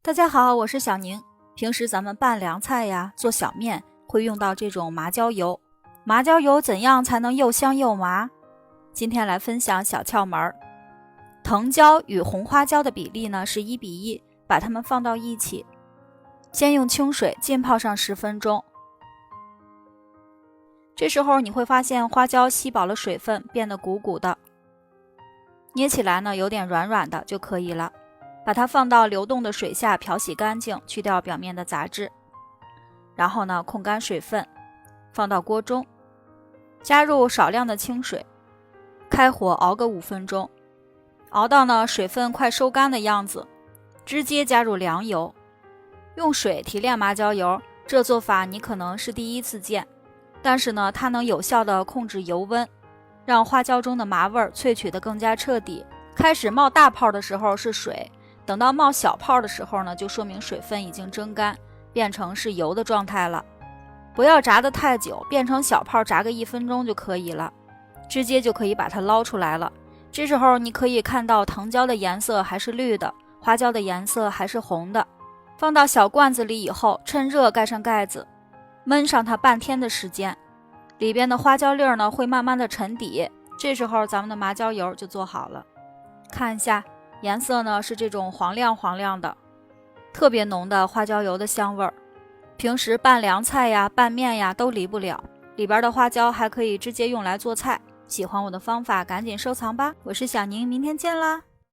大家好，我是小宁。平时咱们拌凉菜呀，做小面会用到这种麻椒油。麻椒油怎样才能又香又麻？今天来分享小窍门。藤椒与红花椒的比例呢是1:1，把它们放到一起，先用清水浸泡上10分钟。这时候你会发现花椒吸饱了水分，变得鼓鼓的，捏起来呢有点软软的就可以了。把它放到流动的水下漂洗干净，去掉表面的杂质。然后呢，控干水分，放到锅中，加入少量的清水，开火熬个5分钟，熬到呢水分快收干的样子，直接加入凉油。用水提炼麻椒油，这做法你可能是第一次见，但是呢，它能有效地控制油温，让花椒中的麻味萃取得更加彻底。开始冒大泡的时候是水，等到冒小泡的时候呢，就说明水分已经蒸干，变成是油的状态了。不要炸得太久，变成小泡炸个1分钟就可以了，直接就可以把它捞出来了。这时候你可以看到藤椒的颜色还是绿的，花椒的颜色还是红的。放到小罐子里以后，趁热盖上盖子，焖上它半天的时间，里边的花椒粒呢会慢慢的沉底，这时候咱们的麻椒油就做好了。看一下颜色呢是这种黄亮黄亮的，特别浓的花椒油的香味儿。平时拌凉菜呀、拌面呀都离不了，里边的花椒还可以直接用来做菜。喜欢我的方法赶紧收藏吧，我是小宁，明天见啦。